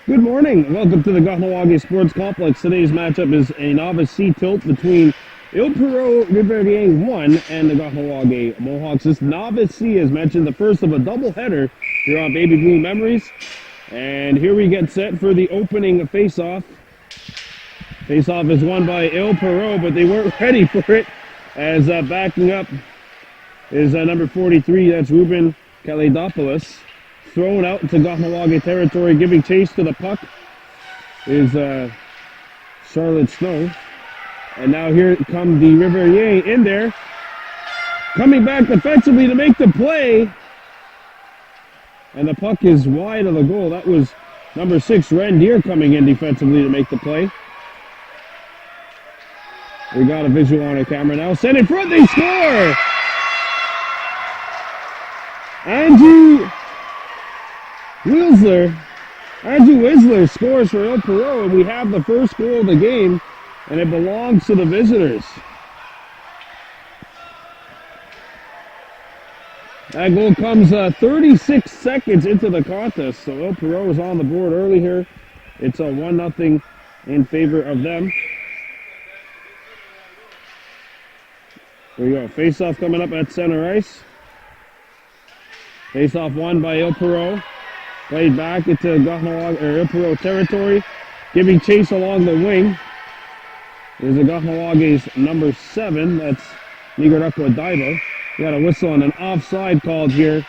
Good morning. Welcome to the Kahnawake Sports Complex. Today's matchup is a Novice C tilt between Perrot Riverains 1 and the Kahnawake Mohawks. This Novice C, as mentioned, the first of a doubleheader here on Baby Blue Memories. And here we get set for the opening face-off. Face-off is won by Perrot, but they weren't ready for it, as backing up is number 43, that's Ruben Kaledopoulos. Thrown out into Kahnawake territory, giving chase to the puck is Charlotte Snow. And now here come the Riverains in there, coming back defensively to make the play. And the puck is wide of the goal. That was number 6, Rendier, coming in defensively to make the play. We got a visual on our camera now. Sent in front, they score! Andrew Whistler scores for Perrot, and we have the first goal of the game, and it belongs to the visitors. That goal comes 36 seconds into the contest, so Perrot is on the board early here. It's a 1-0 in favor of them. There we go. Face-off coming up at center ice. Face-off won by Perrot. Played back into Perrot territory, giving chase along the wing. There's a Kahnawake's number 7. That's Nigarakwa Daibo. We got a whistle and an offside called here.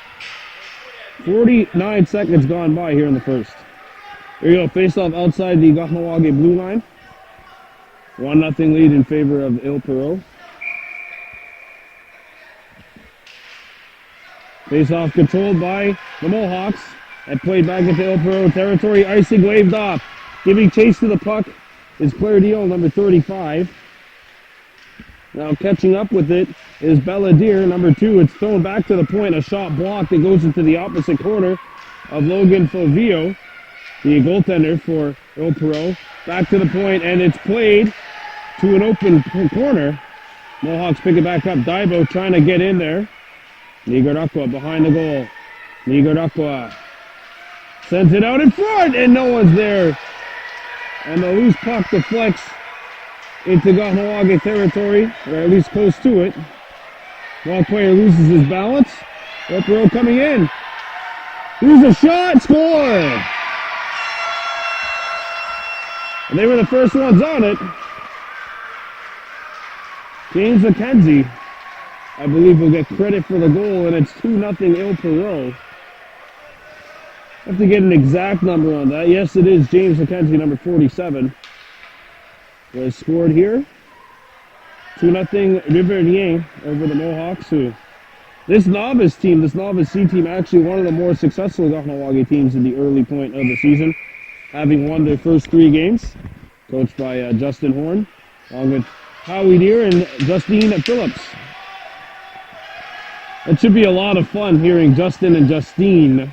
49 seconds gone by here in the first. Here you go. Face-off outside the Kahnawake blue line. 1-0 lead in favor of Perrot. Face-off controlled by the Mohawks. And played back into Perrot territory. Icing waved off. Giving chase to the puck is Claire number 35. Now catching up with it is Belladier, number 2. It's thrown back to the point. A shot blocked. It goes into the opposite corner of Logan Fulvio, the goaltender for Perrot. Back to the point, and it's played to an open corner. Mohawks pick it back up. Daibo trying to get in there. Nigarakwa behind the goal. Nigarakwa sends it out in front, and no one's there. And the loose puck deflects into Kahnawake territory, or at least close to it. One player loses his balance. Perrot coming in. Here's a shot, score! And they were the first ones on it. James McKenzie, I believe, will get credit for the goal, and it's 2-0 Perrot. I have to get an exact number on that. Yes, it is James McKenzie, number 47. Was scored here. 2-0 Riverains over the Mohawks, who this Novice C team, actually one of the more successful Kahnawake teams in the early point of the season, having won their first 3 games, coached by Justin Horn, along with Howie Deere and Justine Phillips. It should be a lot of fun hearing Justin and Justine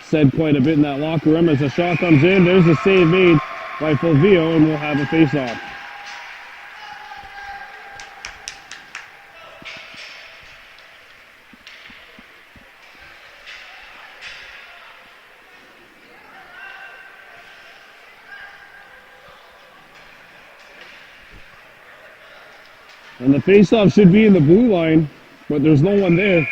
said quite a bit in that locker room as the shot comes in. There's a save made by Fulvio, and we'll have a face-off. And the face-off should be in the blue line, but there's no one there.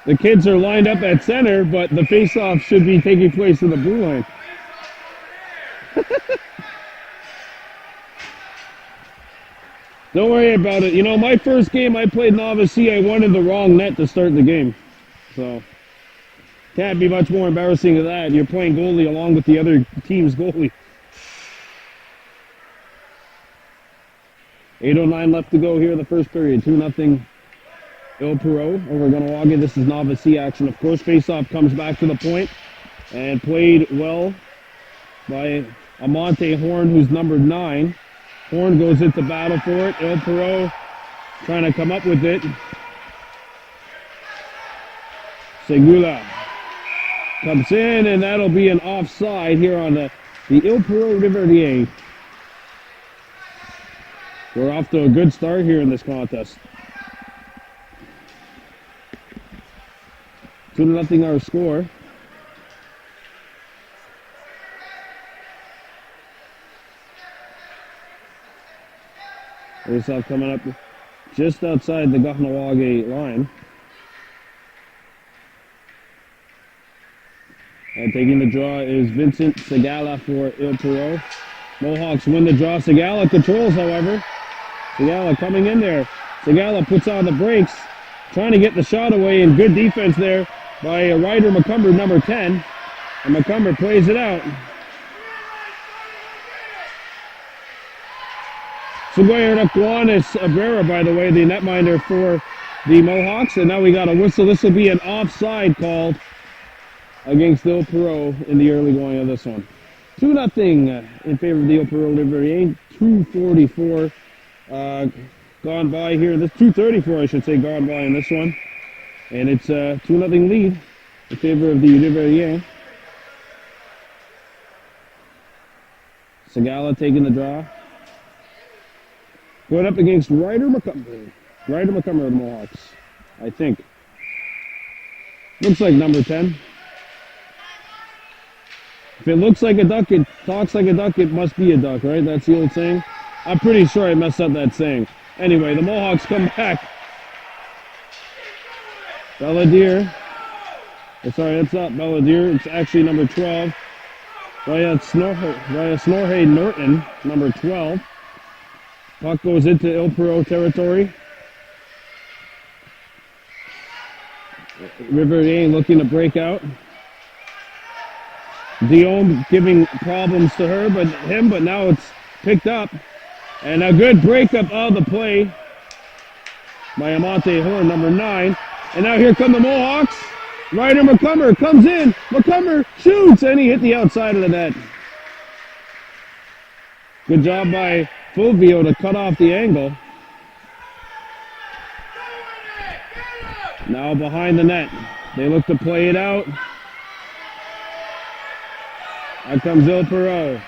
The kids are lined up at center, but the face-off should be taking place in the blue line. Don't worry about it. You know, my first game I played Novice C, I won in the wrong net to start the game. So, can't be much more embarrassing than that. You're playing goalie along with the other team's goalie. 8:09 left to go here in the first period. 2-0 Perrot over Kahnawake. This is Novice C action, of course. Face-off comes back to the point and played well by Amante Horn, who's number 9. Horn goes into battle for it. Perrot trying to come up with it. Segula comes in, and that'll be an offside here on the Perrot Riverains. We're off to a good start here in this contest. 2-0 our score. Face-off coming up just outside the Kahnawake line. And taking the draw is Vincent Segala for Il Perrot. Mohawks win the draw. Segala controls, however. Segala coming in there. Segala puts on the brakes, trying to get the shot away, and good defense there by Ryder McCumber, number 10. And McCumber plays it out. Seguir Aquanis Abrera, by the way, the netminder for the Mohawks. And now we got a whistle. This will be an offside called against Il Perrot in the early going of this one. 2-0 in favor of the Il Perrot Riverains. 2:44 gone by here. This 2:34, I should say, gone by in this one. And it's a 2-0 lead in favor of the Riverains. Segala taking the draw. Going up against Ryder McCumber. Ryder McCumber of the Mohawks, I think. Looks like number 10. If it looks like a duck, it talks like a duck, it must be a duck, right? That's the old saying. I'm pretty sure I messed up that saying. Anyway, the Mohawks come back. Belladere. Sorry, that's not Belladere. It's actually number 12. Raya Snorhay Norton, number 12. Puck goes into Il Perrot territory. Riverains looking to break out. Dion giving problems to her, but now it's picked up. And a good breakup of the play by Amante Horn, number 9. And now here come the Mohawks. Ryder McCumber comes in. McCumber shoots, and he hit the outside of the net. Good job by Fulvio to cut off the angle. Now behind the net. They look to play it out. Out comes Il Perrot.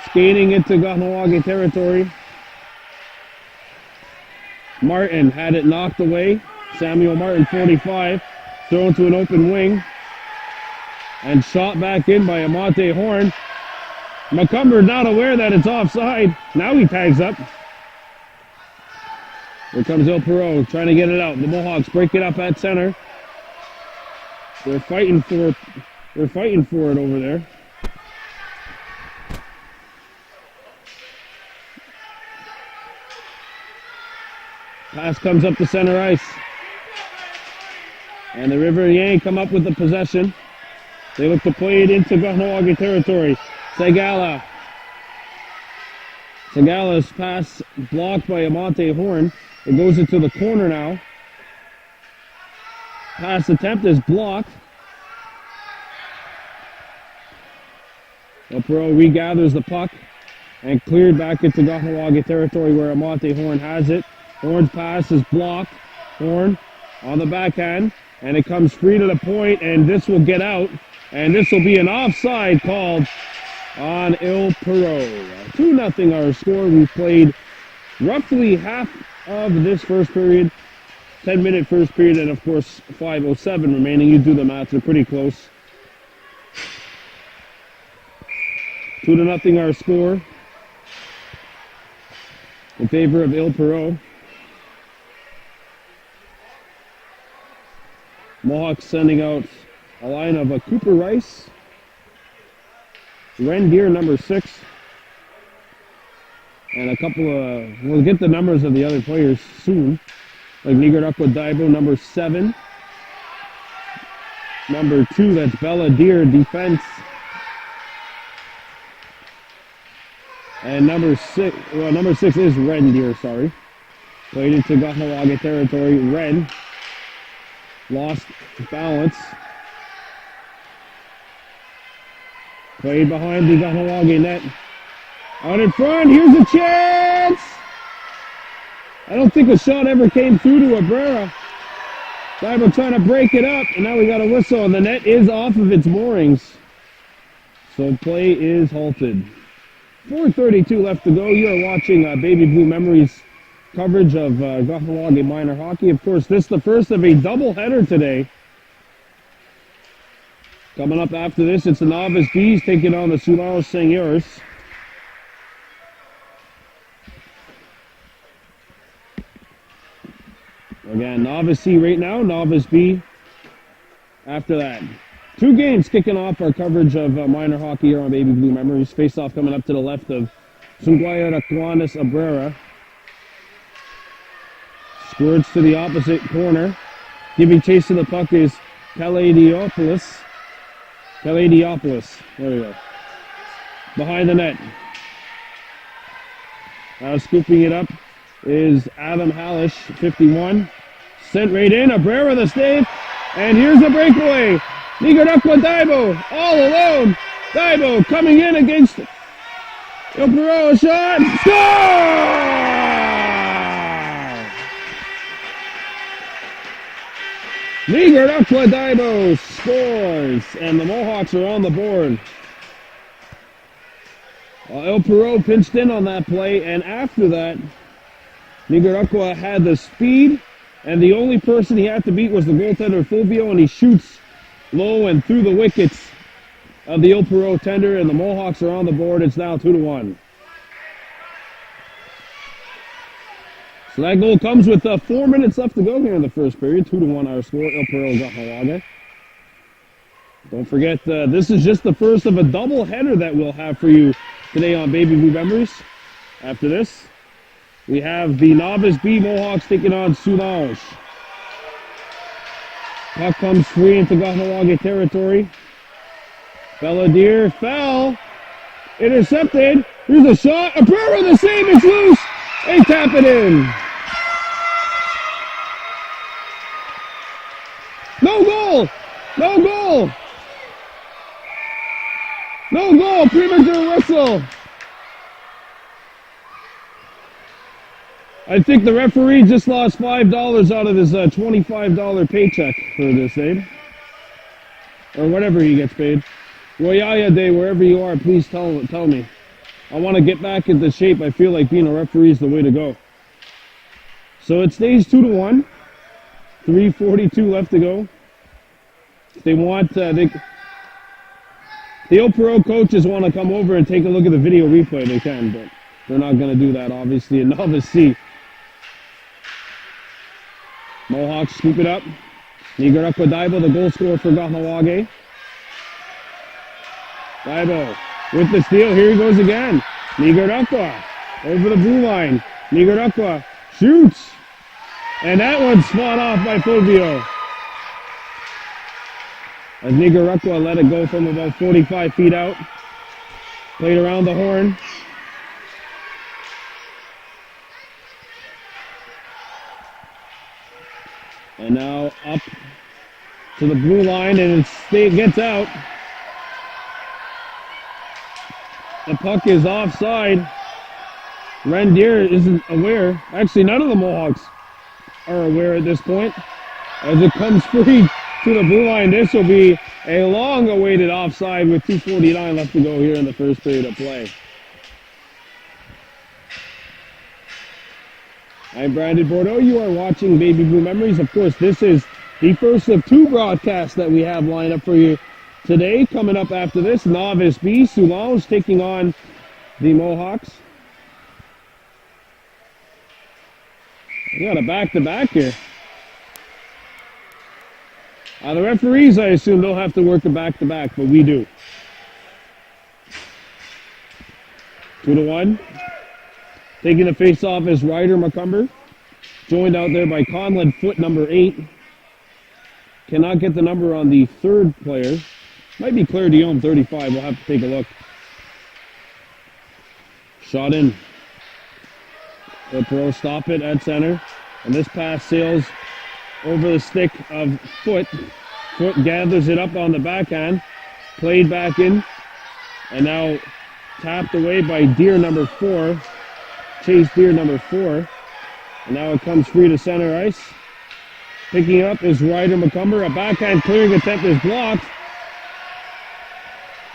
Skating into Kahnawake territory. Martin had it knocked away. Samuel Martin, 45. Thrown to an open wing. And shot back in by Amante Horn. McCumber not aware that it's offside. Now he tags up. Here comes Il Perrot trying to get it out. The Mohawks break it up at center. They're fighting for it over there. Pass comes up to center ice. And the Riverains come up with the possession. They look to play it into Kahnawake territory. Segala. Segala's pass blocked by Amante Horn. It goes into the corner now. Pass attempt is blocked. Il Perrot regathers the puck and cleared back into Kahnawake territory where Amante Horn has it. Horn's pass is blocked. Horn on the backhand, and it comes free to the point, and this will get out, and this will be an offside called on Il Perrot. 2-0 our score. We played roughly half of this first period, 10-minute first period, and of course 5:07 remaining. You do the math, they're pretty close. 2-0 our score in favor of Il Perrot. Mohawks sending out a line of Cooper Rice, Rendier, number 6, and a couple of, we'll get the numbers of the other players soon, like Nigarakwa Daibo, number 7, number 2, that's Bella Deer, defense, and number 6 is Rendier, sorry, played into Kahnawake territory. Ren lost balance. Played behind the Kahnawake net. Out in front, here's a chance! I don't think a shot ever came through to Abrera. Daibo trying to break it up, and now we got a whistle, and the net is off of its moorings. So play is halted. 4:32 left to go. You are watching Baby Blue Memories coverage of Kahnawake minor hockey. Of course, this is the first of a doubleheader today. Coming up after this, it's the Novice Bees taking on the Sulao Seigneurs. Novice C right now, Novice B after that. 2 games kicking off our coverage of minor hockey here on Baby Blue Memories. Face-off coming up to the left of Sunguaya Raquanes Abrera. Squirts to the opposite corner. Giving chase to the puck is Kaladiopoulos. There we go. Behind the net. Now scooping it up is Adam Hallish, 51. Sent right in. Abrera the save. And here's the breakaway. Nicaragua Daibo all alone. Daibo coming in against El Perrot. Shot. Score! Nicaragua Daibo scores. And the Mohawks are on the board. El Perrot pinched in on that play. And after that, Nicaragua had the speed. And the only person he had to beat was the goaltender Fulvio, and he shoots low and through the wickets of the El Perrot tender, and the Mohawks are on the board. It's now 2-1. So that goal comes with 4 minutes left to go here in the first period. 2-1 our score, El Perrot Kahnawake. Don't forget, this is just the first of a double header that we'll have for you today on Baby Blue Memories. After this, we have the Novice B Mohawks taking on Soulange. Puck comes free into Kahnawake territory. Belladere fell. Intercepted. Here's a shot. Abrera the save. It's loose. They tap it in. No goal. No goal. No goal. Premature whistle. I think the referee just lost $5 out of his $25 paycheck for this, Abe. Or whatever he gets paid. Royaya Day, wherever you are, please tell me. I want to get back into shape. I feel like being a referee is the way to go. So it stays 2-1. 3:42 left to go. If they want, the El Perrot coaches want to come over and take a look at the video replay, they can, but they're not going to do that, obviously, in Novice C. Mohawks scoop it up. Nicaragua Daibo, the goal scorer for Kahnawake. Daibo with the steal. Here he goes again. Nicaragua over the blue line. Nicaragua shoots. And that one's fought off by Fulvio. As Nicaragua let it go from about 45 feet out. Played around the horn. And now up to the blue line, and it gets out. The puck is offside. Rendier isn't aware. Actually, none of the Mohawks are aware at this point. As it comes free to the blue line, this will be a long-awaited offside with 2:49 left to go here in the first period of play. I'm Brandon Bordeaux. You are watching Baby Blue Memories. Of course, this is the first of 2 broadcasts that we have lined up for you today. Coming up after this, Novice B, Soulange taking on the Mohawks. We got a back-to-back here. The referees, I assume, don't have to work a back-to-back, but we do. 2-1. Taking the face-off is Ryder McCumber. Joined out there by Conlon Foot, number 8. Cannot get the number on the third player. Might be Claire Diome, 35. We'll have to take a look. Shot in. The Perrot stop it at center. And this pass sails over the stick of Foot. Foot gathers it up on the backhand. Played back in. And now tapped away by Deer, number 4. Chase Deer, number 4. And now it comes free to center ice. Picking up is Ryder McCumber. A backhand clearing attempt is blocked.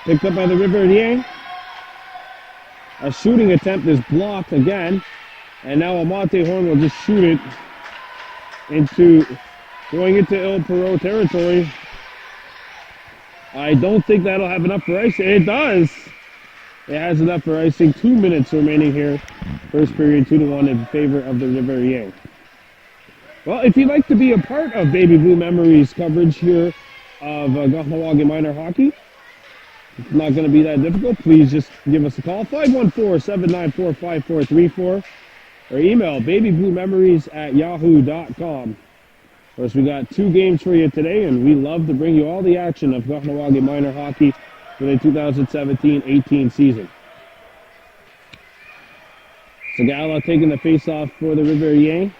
Picked up by the Riverains. A shooting attempt is blocked again. And now Amante Horn will just shoot it going into El Perrot territory. I don't think that'll have enough for icing. It does. It has enough for icing. 2 minutes remaining here. First period, 2-1 in favor of the Riverains. Well, if you'd like to be a part of Baby Blue Memories coverage here of Kahnawake Minor Hockey, it's not going to be that difficult. Please just give us a call, 514-794-5434, or email babybluememories@yahoo.com. Of course, we got 2 games for you today, and we love to bring you all the action of Kahnawake Minor Hockey for the 2017-18 season. Sagala taking the face-off for the Riverains.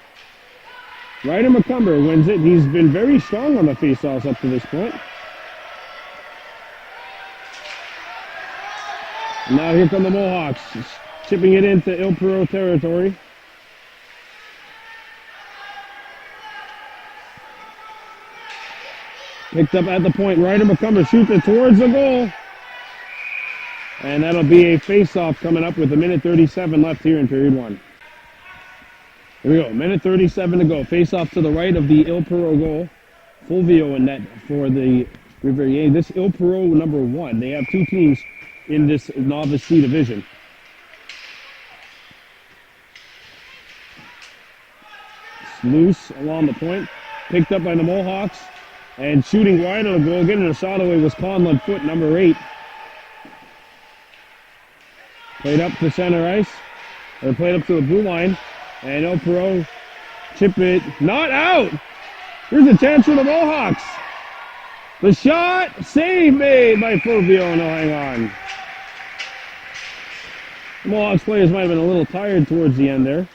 Ryder McCumber wins it. He's been very strong on the face-offs up to this point. And now here come the Mohawks, chipping it into Perrot territory. Picked up at the point. Ryder McCumber shoots it towards the goal. And that'll be a face-off coming up with 1:37 left here in period 1. Here we go, 1:37 to go. Face-off to the right of the Perrot goal. Fulvio in net for the Riverains. This Perrot number 1. They have 2 teams in this Novice C division. It's loose along the point. Picked up by the Mohawks. And shooting wide on the goal. Getting a shot away was Conlon Foot, number 8. Played up to center ice. Or played up to the blue line. And Perrot chip it. Not out! Here's a chance for the Mohawks. The shot, save made by Fulvio, and they'll hang on. The Mohawks players might have been a little tired towards the end there,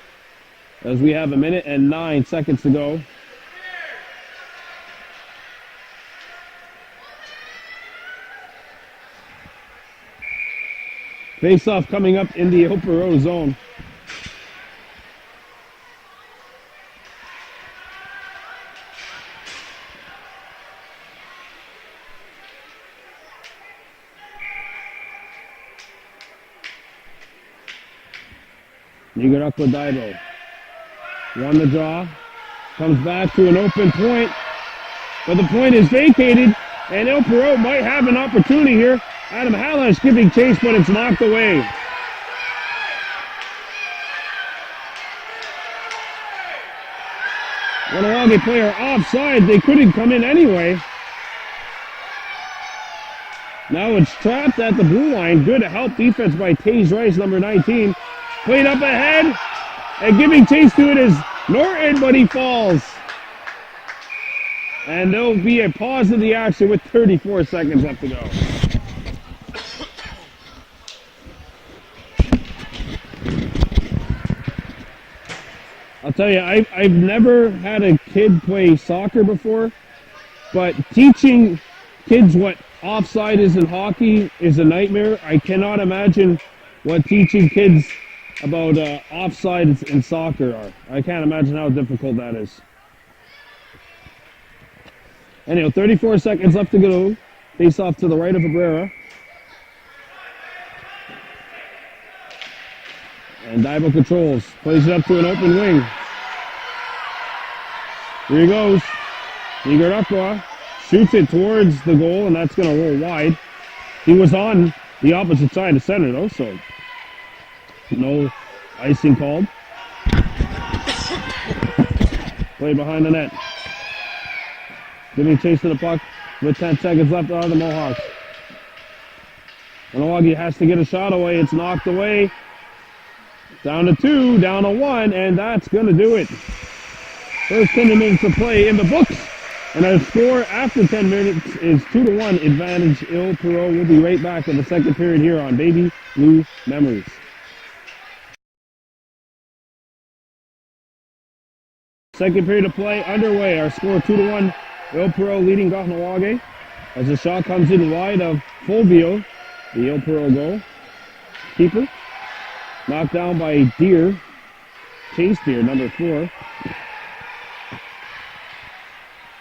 as we have 1:09 to go. Face-off coming up in the Perrot zone. Nigarakwa Daibo. Won the draw. Comes back to an open point. But the point is vacated. And Perrot might have an opportunity here. Adam Halash giving chase, but it's knocked away. Kahnawake player offside. They couldn't come in anyway. Now it's trapped at the blue line. Good help defense by Tage Rice, number 19. Played up ahead, and giving chase to it is Norton, but he falls. And there'll be a pause in the action with 34 seconds left to go. I'll tell you, I've never had a kid play soccer before, but teaching kids what offside is in hockey is a nightmare. I cannot imagine what teaching kids about offside in soccer are. I can't imagine how difficult that is. Anyhow, 34 seconds left to go. Face off to the right of Abrera. And Daibo controls. Plays it up to an open wing. Here he goes. Nigarakwa shoots it towards the goal, and that's going to roll wide. He was on the opposite side of center, though, so no icing called. Play behind the net. Giving chase to the puck with 10 seconds left on the Mohawks. Kahnawake has to get a shot away. It's knocked away. Down to 2, down to 1, and that's going to do it. First 10 minutes of play in the books. And our score after 10 minutes is 2-1 advantage. Perrot will be right back in the second period here on Baby Blue Memories. Second period of play underway. Our score 2-1. Perrot leading Kahnawake as the shot comes in wide of Fulvio, the Perrot goal keeper. Knocked down by Deer, Chase Deer, number 4.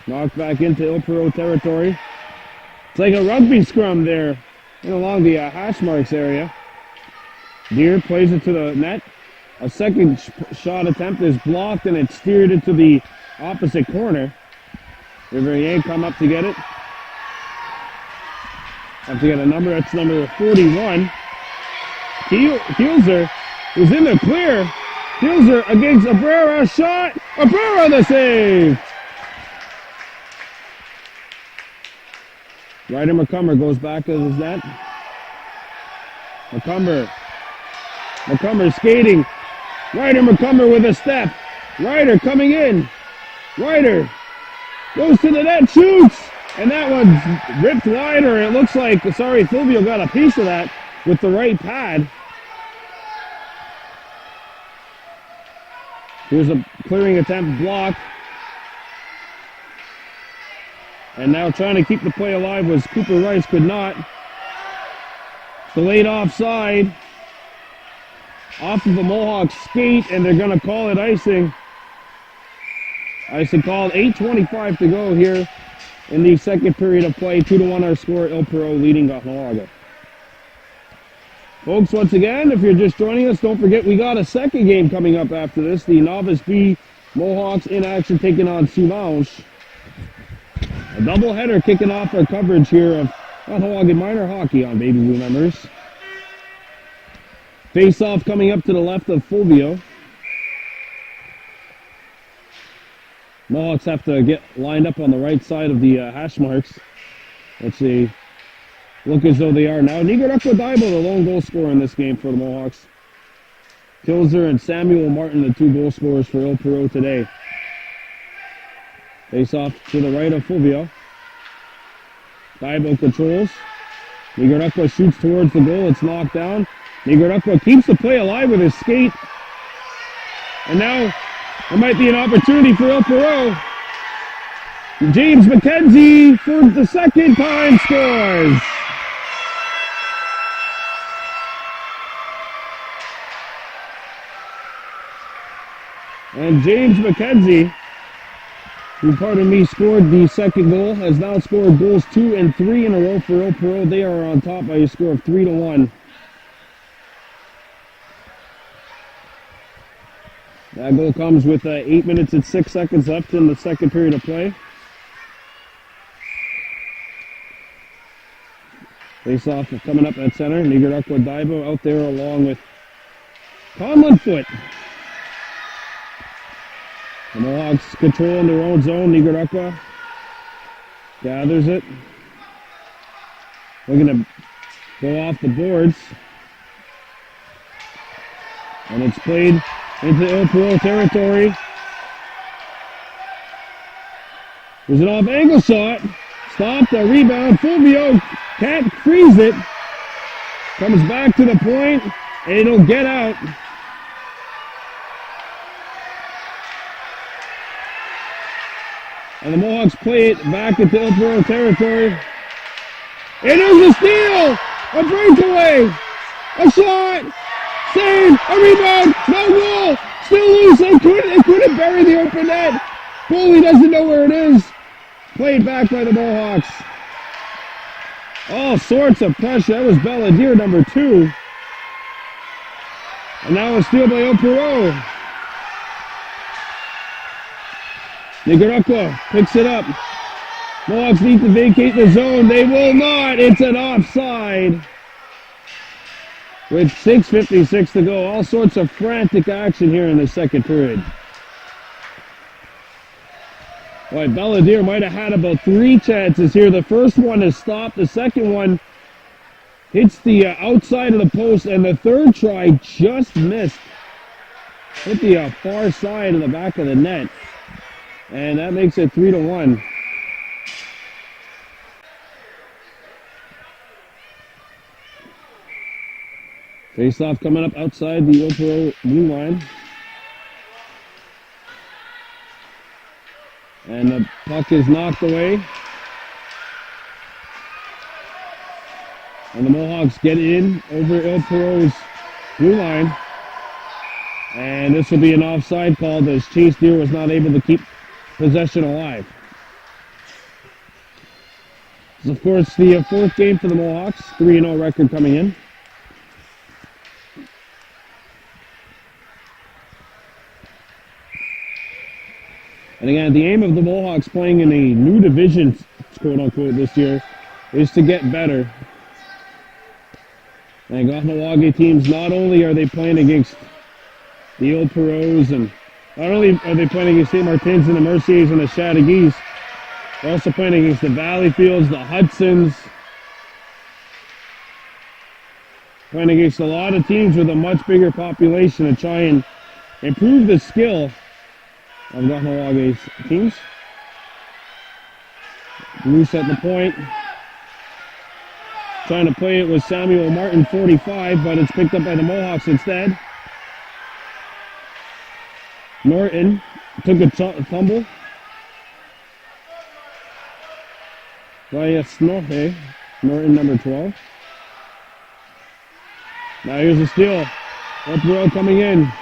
Knocked back into Perrot territory. It's like a rugby scrum there, along the hash marks area. Deer plays it to the net. A second shot attempt is blocked, and it's steered into the opposite corner. Riverains come up to get it. Have to get a number. That's number 41. Kielzer was in the clear. Kielzer against Abrera. Shot. A Perrot the save! Ryder McCumber goes back to his net. McCumber skating. Ryder McCumber with a step. Ryder coming in. Ryder goes to the net, shoots! And that one's ripped wider. It looks like, Fulvio got a piece of that with the right pad. Here's a clearing attempt, block. And now trying to keep the play alive was Cooper Rice, could not. Delayed offside. Off of the Mohawks skate, and they're going to call it icing. Icing called, 8:25 to go here in the second period of play. 2-1 our score, El Perrot leading Kahnawake. Folks, once again, if you're just joining us, don't forget we got a second game coming up after this. The Novice B Mohawks in action taking on Soulange. A doubleheader kicking off our coverage here of Kahnawake minor hockey on Baby Blue members. Face-off coming up to the left of Fulvio. Mohawks have to get lined up on the right side of the hash marks. Let's see. Look as though they are now. Nigarakwa Daibo, the lone goal scorer in this game for the Mohawks. Kilzer and Samuel Martin, the two goal scorers for El Perrot today. Face off to the right of Fulvio. Daibo controls. Nigarakwa shoots towards the goal. It's knocked down. Nigarakwa keeps the play alive with his skate. And now there might be an opportunity for El Perrot. James McKenzie for the second time scores. And James McKenzie, who, pardon me, scored the second goal, has now scored goals 2 and 3 in a row for El Perrot. They are on top by a score of 3-1. That goal comes with 8 minutes and 6 seconds left in the second period of play. Face off coming up at center. Nigarakwa Daibo out there along with Conlon Foot. The Mohawks control in their own zone. Nigarakwa gathers it. We're going to go off the boards. And it's played into El Perrot territory. There's an off-angle shot. Stopped, a rebound. Fulvio can't freeze it. Comes back to the point, and it'll get out. And the Mohawks play it back into El Perrot territory. It is a steal! A breakaway! A shot! Save! A rebound! No goal! Still loose! They couldn't bury the open net! Goalie doesn't know where it is. Played back by the Mohawks. All sorts of pressure. That was Belladere, number 2. And now a steal by El Perrot. Nigarakwa picks it up. Mohawks need to vacate the zone. They will not. It's an offside. With 6:56 to go. All sorts of frantic action here in the second period. Boy, Belladere might have had about 3 chances here. The first one is stopped. The second one hits the outside of the post. And the third try just missed. Hit the far side of the back of the net. And that makes it 3-1. Face-off coming up outside the El Perrot blue line. And the puck is knocked away. And the Mohawks get in over El Perrot's blue line. And this will be an offside call as Chase Deer was not able to keep possession alive. This is, of course, the fourth game for the Mohawks. 3-0 record coming in. And again, the aim of the Mohawks playing in a new division, quote-unquote, this year, is to get better. And Kahnawake teams, not only are they playing against the El Perrots and Not only are they playing against St. Martins and the Merciers and the Chateauguay, they're also playing against the Valleyfields, the Hudsons. Playing against a lot of teams with a much bigger population to try and improve the skill of Kahnawake's teams. Loose at the point. Trying to play it with Samuel Martin, 45, but it's picked up by the Mohawks instead. Norton took a tumble. Via Snorre, Norton number 12. Now here's a steal. Perrot coming in.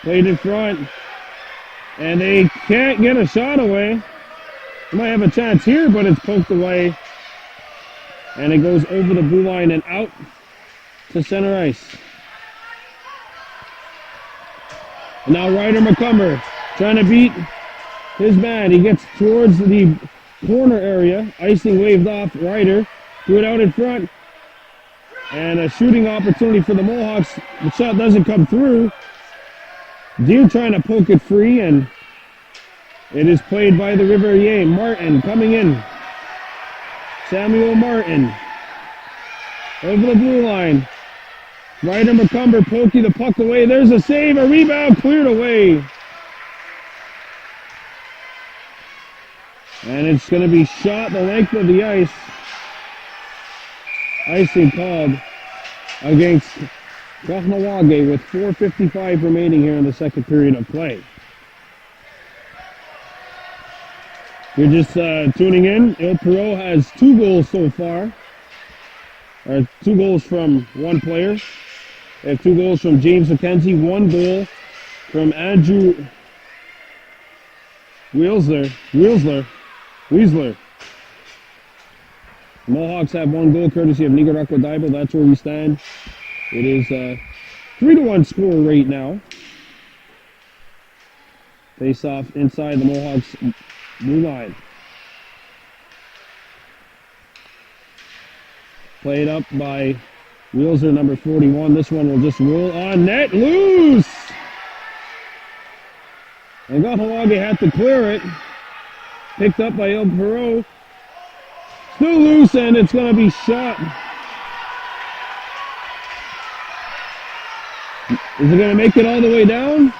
Played in front. And they can't get a shot away. They might have a chance here, but it's poked away. And it goes over the blue line and out to center ice. And now Ryder McCumber trying to beat his man. He gets towards the corner area. Icing waved off. Ryder threw it out in front. And a shooting opportunity for the Mohawks. The shot doesn't come through. Deer trying to poke it free, and it is played by the Riverains. Martin coming in. Samuel Martin over the blue line. Ryder McCumber poking the puck away. There's a save, a rebound, cleared away. And it's going to be shot the length of the ice. Icing called against Kahnawake with 4:55 remaining here in the second period of play. You're just tuning in. Perrot has 2 goals so far. 2 goals from one player. They have 2 goals from James McKenzie, 1 goal from Andrew Weisler. Mohawks have 1 goal courtesy of Nicaragua Daibo. That's where we stand. It is a 3-1 score right now. Face off inside the Mohawks blue line. Played up by Weisler, number 41. This one will just roll on net. Loose! And Kahnawake had to clear it. Picked up by Perrot. Still loose, and it's going to be shot. Is it going to make it all the way down?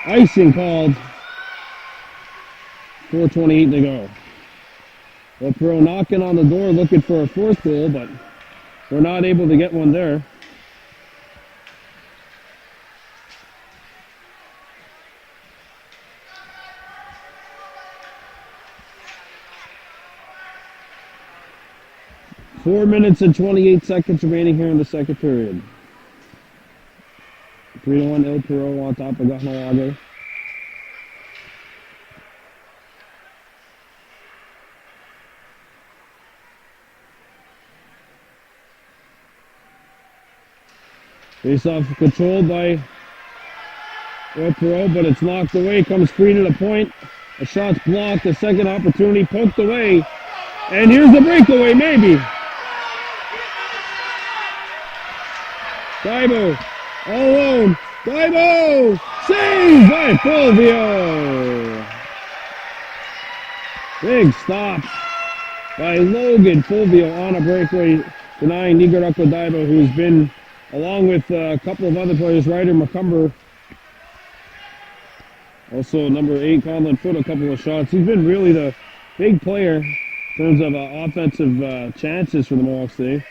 Icing called. 4:28 to go. Perrot knocking on the door looking for a 4th goal, but we're not able to get one there. Four minutes and 28 seconds remaining here in the second period. 3-1 Perrot on top of Kahnawake. Face-off controlled by Perrot, but it's knocked away. Comes free to the point. A shot's blocked. A second opportunity poked away. And here's the breakaway, maybe. Daibo, all alone. Daibo, saved by Fulvio. Big stop by Logan Fulvio on a breakaway, denying Nicaragua Daibo, who's been, along with a couple of other players, Ryder McCumber, also number 8, Conlon Foote, a couple of shots. He's been really the big player in terms of offensive chances for the Mohawks today.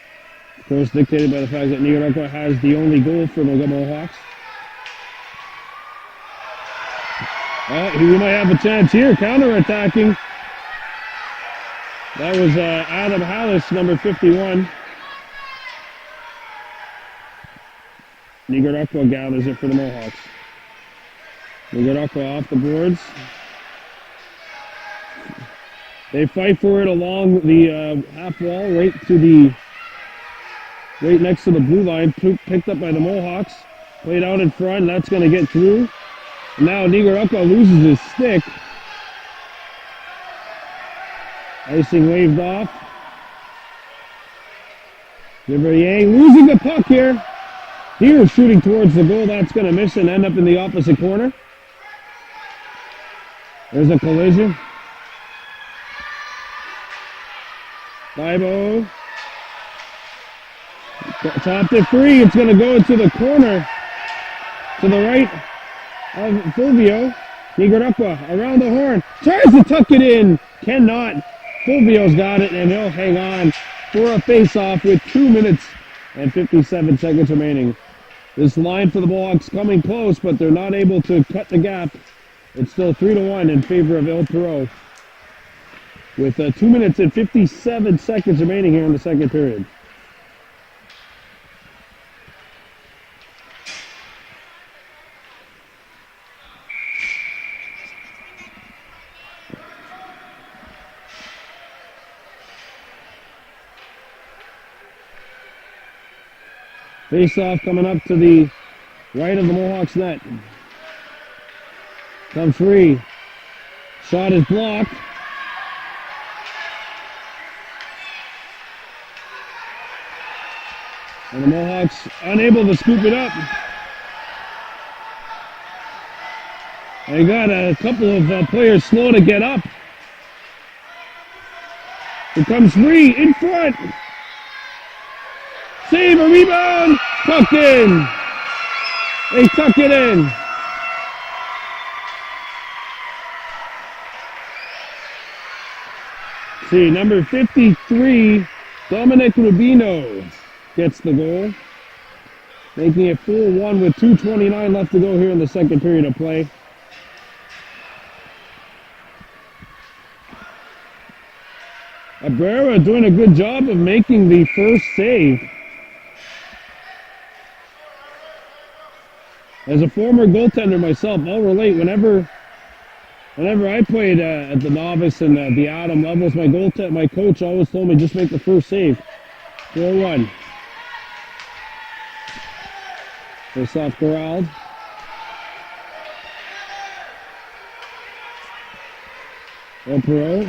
Of course, dictated by the fact that Nicaragua has the only goal for the Mohawks. We might have a chance here, counter-attacking. That was Adam Hallis, number 51. Nicaragua gathers it for the Mohawks. Nicaragua off the boards. They fight for it along the half wall, right next to the blue line. Picked up by the Mohawks. Played out in front. That's going to get through. And now Nicaragua loses his stick. Icing waved off. Riverains losing the puck here. Here shooting towards the goal. That's going to miss and end up in the opposite corner. There's a collision. Bibo. Chopped it free. It's going to go into the corner to the right of Fulvio. Nigarapa around the horn. Tries to tuck it in. Cannot. Fulvio's got it, and he'll hang on for a face-off with 2 minutes and 57 seconds remaining. This line for the Mohawks coming close, but they're not able to cut the gap. It's still 3-1 in favor of El Perrot, with 2 minutes and 57 seconds remaining here in the second period. Face-off coming up to the right of the Mohawks net. Comes free. Shot is blocked. And the Mohawks unable to scoop it up. They got a couple of players slow to get up. It comes free in front. Save, a rebound, tucked in. They tuck it in. See, number 53, Dominic Rubino gets the goal, making it 4-1 with 2:29 left to go here in the second period of play. Abrera doing a good job of making the first save. As a former goaltender myself, I'll relate. Whenever I played at the Novice and the Atom levels, my coach always told me just make the first save. 4-1. Face off corralled. El Perrot.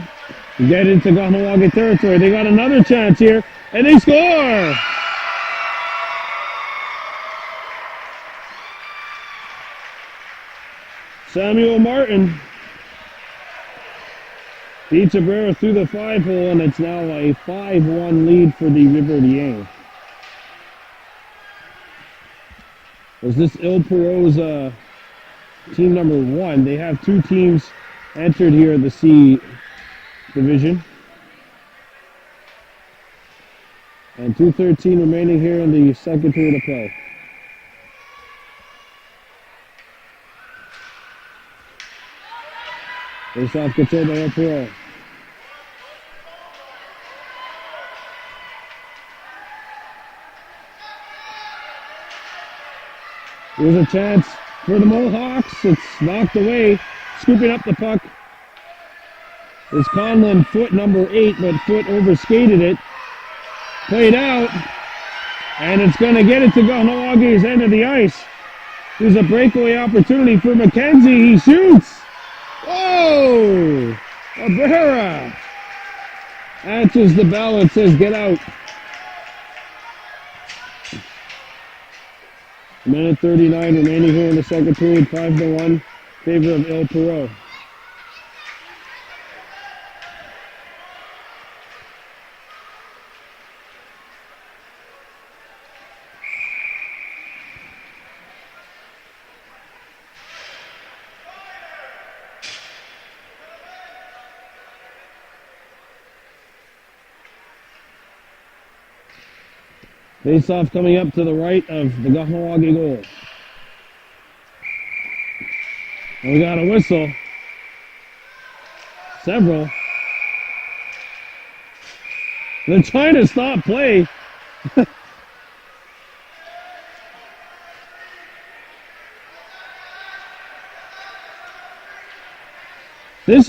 Get into Kahnawake territory. They got another chance here, and they score! Samuel Martin beats Abrera through the 5-hole, and it's now a 5-1 lead for the Riverains. Was this El Perrot's team number 1? They have 2 teams entered here in the C division. And 2:13 remaining here in the second period of play. Face off controlled by El Perrot. Here's a chance for the Mohawks. It's knocked away. Scooping up the puck is Conlon, foot number 8, but Foot overskated it. Played out, and it's going to get it to Kahnawake's end of the ice. There's a breakaway opportunity for McKenzie. He shoots. Oh! Abrera answers the bell and says, get out. Minute 39 remaining here in the second period, 5-1, favor of El Perrot. Face-off coming up to the right of the Kahnawake goal. And we got a whistle. Several. They're trying to stop play. This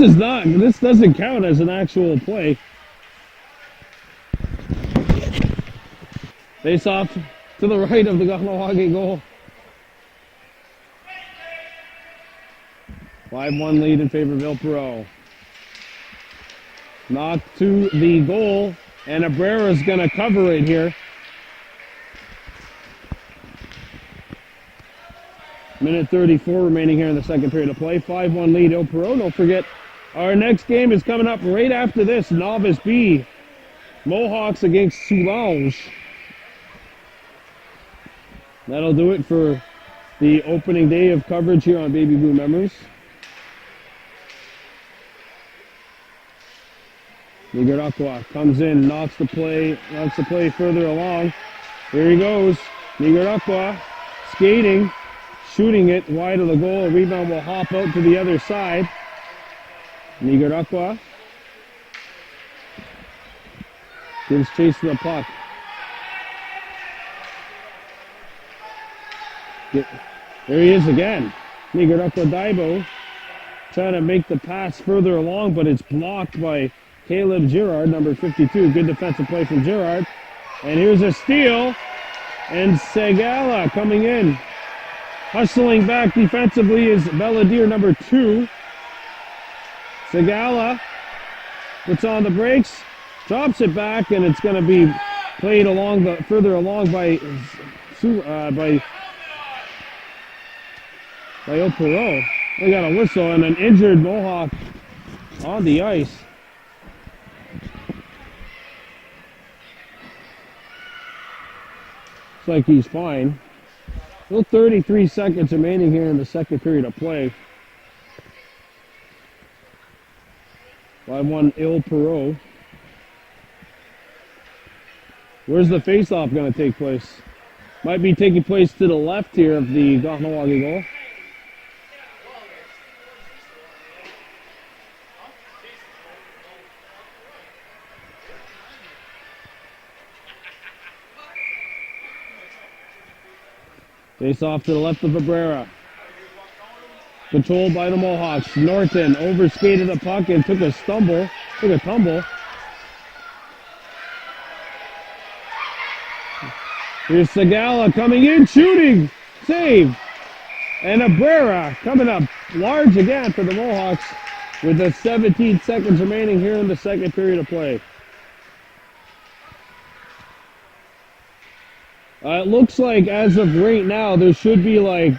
doesn't count as an actual play. Face off to the right of the Kahnawake goal. 5-1 lead in favor of El Perrot. Knocked to the goal, and Abrera's going to cover it here. Minute 34 remaining here in the second period of play. 5-1 lead, Il Perrot. Don't forget, our next game is coming up right after this. Novice B. Mohawks against Soulange. That'll do it for the opening day of coverage here on Baby Blue Memories. Nicaragua comes in, knocks the play further along. Here he goes. Nicaragua skating, shooting it wide of the goal. Rebound will hop out to the other side. Nicaragua gives chase to the puck. There he is again. Nicaragua Daibo trying to make the pass further along, but it's blocked by Caleb Girard, number 52. Good defensive play from Girard. And here's a steal. And Segala coming in. Hustling back defensively is Belladere, number 2. Segala puts on the brakes, drops it back, and it's going to be played further along by Il Perrot. We got a whistle and an injured Mohawk on the ice. Looks like he's fine. Still 33 seconds remaining here in the second period of play. 5-1 Il Perrot. Where's the face-off going to take place? Might be taking place to the left here of the Kahnawake goal. Face off to the left of Cabrera. Controlled by the Mohawks. Norton overskated the puck and took a tumble. Here's Segala coming in, shooting, save. And Cabrera coming up large again for the Mohawks with the 17 seconds remaining here in the second period of play. It looks like as of right now there should be like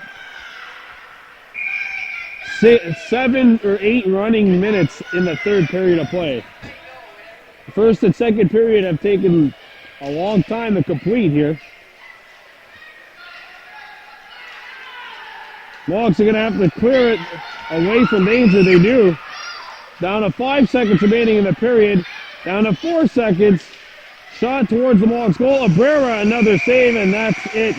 7 or 8 running minutes in the third period of play. The first and second period have taken a long time to complete here. Mohawks are going to have to clear it away from danger. They do. Down to 5 seconds remaining in the period. Down to 4 seconds. Shot towards the Mohawks goal. Cabrera, another save, and that's it.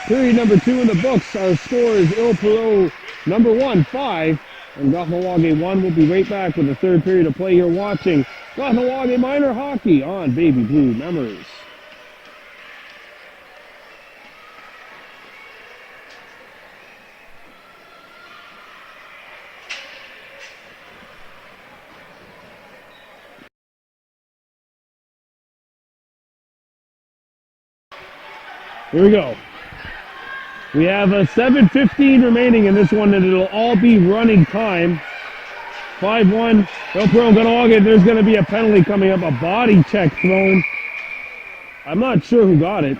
Period number 2 in the books. Our score is Il Perrot number 1, 5, and Kahnawake 1. We'll be right back with the third period of play. You're watching Kahnawake Minor Hockey on Baby Blue Memories. Here we go. We have a 7:15 remaining in this one, and it'll all be running time. 5-1, Il Perrot Kahnawake. There's going to be a penalty coming up, a body check thrown. I'm not sure who got it.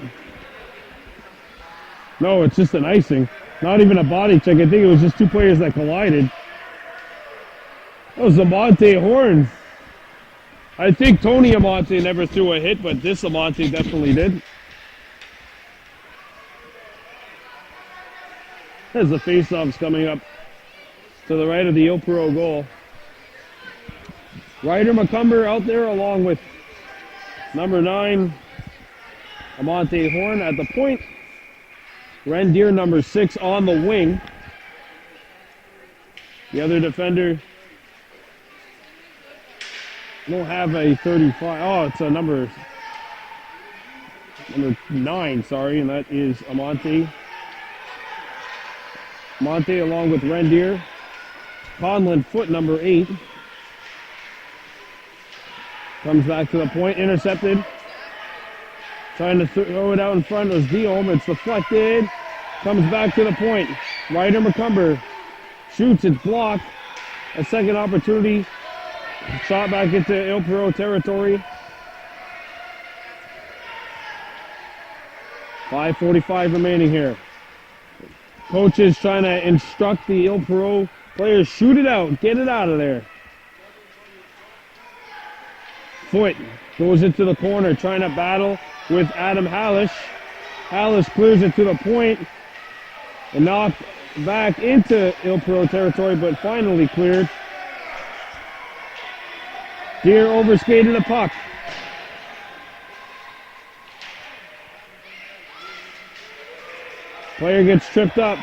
No, it's just an icing. Not even a body check. I think it was just 2 players that collided. That was Amante Horn. I think Tony Amante never threw a hit, but this Amante definitely did. As the face-off's coming up to the right of the Il Perrot goal. Ryder McCumber out there along with number 9, Amante Horn at the point. Rendier, number 6, on the wing. The other defender don't have a 35. Oh, it's a number 9, sorry, and that is Amante. Monte along with Rendier. Conlon Foot, number 8. Comes back to the point, intercepted. Trying to throw it out in front was Guillaume. It's deflected. Comes back to the point. Ryder McCumber shoots, it's blocked. A second opportunity. Shot back into Il Perrot territory. 5:45 remaining here. Coaches trying to instruct the Il Perrot players, shoot it out, get it out of there. Foot goes into the corner, trying to battle with Adam Hallish. Hallish clears it to the point and knocked back into Il Perrot territory, but finally cleared. Deer overskated the puck. Player gets tripped up,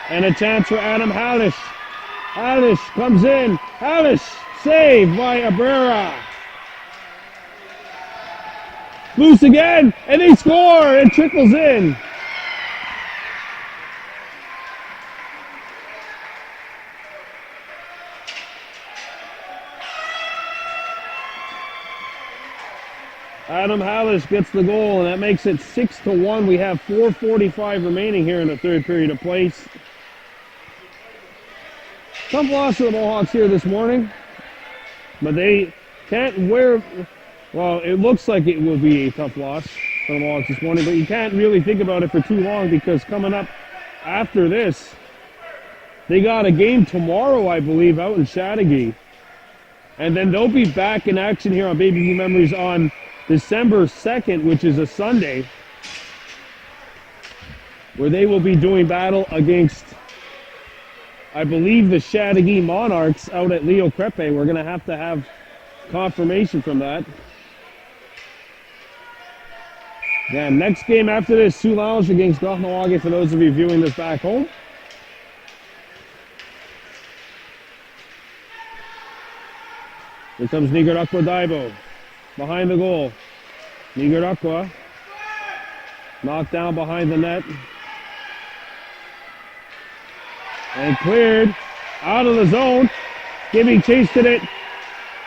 and a chance for Adam Hallish. Hallish comes in. Hallish saved by Abrera. Loose again, and they score. It trickles in. Adam Hallish gets the goal, and that makes it 6-1. We have 4:45 remaining here in the third period of play. Tough loss to the Mohawks here this morning, but they can't wear. Well, it looks like it will be a tough loss for the Mohawks this morning, but you can't really think about it for too long because coming up after this, they got a game tomorrow, I believe, out in Chattagee, and then they'll be back in action here on Baby Blue Memories on December 2nd, which is a Sunday, where they will be doing battle against, I believe, the Chattagee Monarchs out at Leo Crepe. We're going to have confirmation from that. Yeah, next game after this, Sioux Lounge against Kahnawake for those of you viewing this back home. Here comes Nigarakwa Daibo. Behind the goal. Nigarakwa knocked down behind the net. And cleared out of the zone. Giving chase to it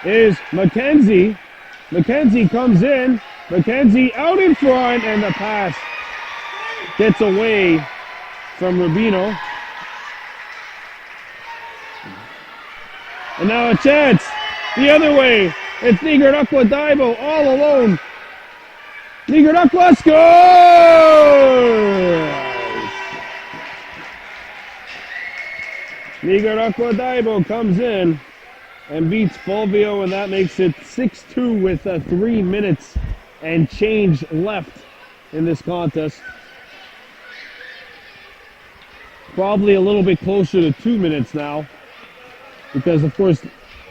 is McKenzie. McKenzie comes in. McKenzie out in front, and the pass gets away from Rubino. And now a chance the other way. It's Nigarakwa Daibo all alone. Nigarakwa scores! Nigarakwa Daibo comes in and beats Fulvio, and that makes it 6-2 with 3 minutes and change left in this contest. Probably a little bit closer to 2 minutes now, because of course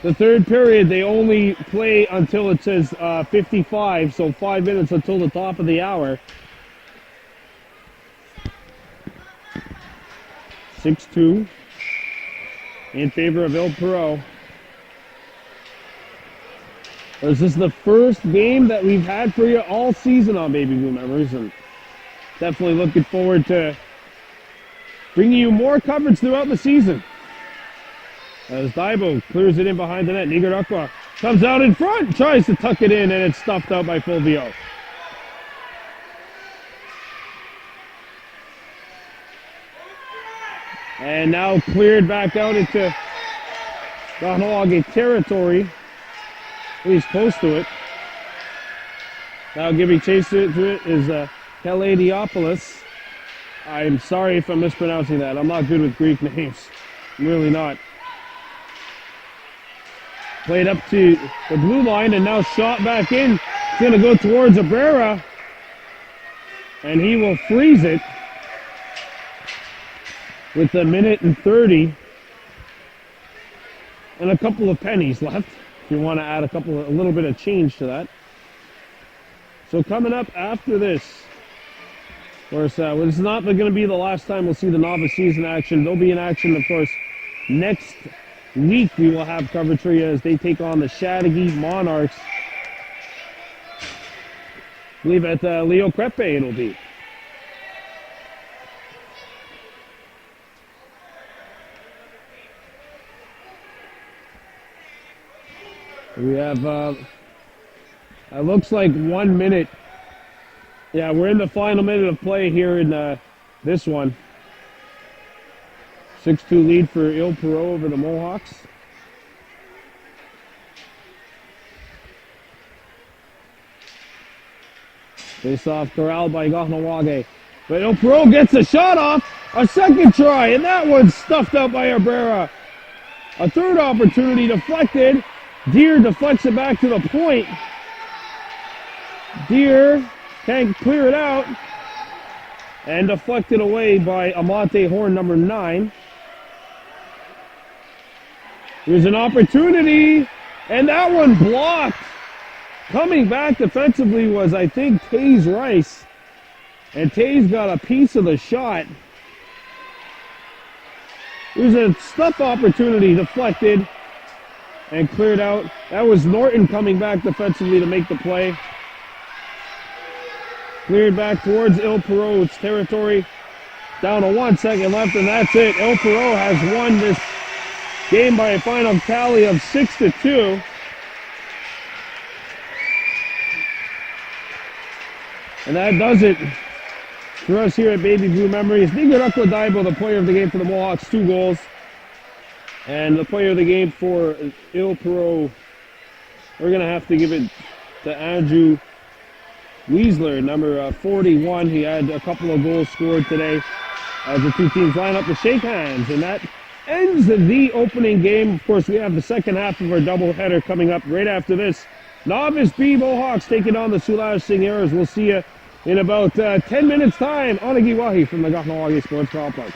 the third period they only play until it says 55, so 5 minutes until the top of the hour. 6-2 in favor of Il Perrot. This is the first game that we've had for you all season on Baby Blue Memories, and definitely looking forward to bringing you more coverage throughout the season. As Daibo clears it in behind the net, Nigarakwa comes out in front, tries to tuck it in, and it's stuffed out by Fulvio. And now cleared back out into Kahnawake territory. At least close to it. Now giving chase to it is Kaladiopoulos. I'm sorry if I'm mispronouncing that. I'm not good with Greek names. I'm really not. Played up to the blue line and now shot back in. It's going to go towards Abrera. And he will freeze it with 1:30 and a couple of pennies left. If you want to add a little bit of change to that. So coming up after this, of course, this is not going to be the last time we'll see the Novice season action. They'll be in action, of course, next week. We will have coverage for you as they take on the Chattagee Monarchs. I believe at Leo Crepe it'll be. We have, it looks like 1 minute. Yeah, we're in the final minute of play here in this one. 6-2 lead for Il Perrot over the Mohawks. Face off corralled by Kahnawake. But Il Perrot gets the shot off, A second try, and that one's stuffed out by Rivera. A third opportunity deflected. Deer deflects it back to the point. Deer can't clear it out. And deflected away by Amante Horn, number 9. Here's an opportunity, and that one blocked. Coming back defensively was, I think, Taze Rice. And Taze got a piece of the shot. Here's a stuff opportunity deflected and cleared out. That was Norton coming back defensively to make the play. Cleared back towards Perrot's territory. Down to 1 second left, and that's it. Perrot has won this game by a final tally of 6-2. And that does it for us here at Baby Blue Memories. Nigarako Daibo, the player of the game for the Mohawks, 2 goals. And the player of the game for Perrot, we're going to have to give it to Andrew Weisler, number 41. He had a couple of goals scored today as the two teams line up to shake hands. And that ends the opening game. Of course, we have the second half of our doubleheader coming up right after this. Novice B Mohawks taking on the Soulage Seigneurs. We'll see you in about 10 minutes time on Agiwahi from the Kahnawake Sports Complex.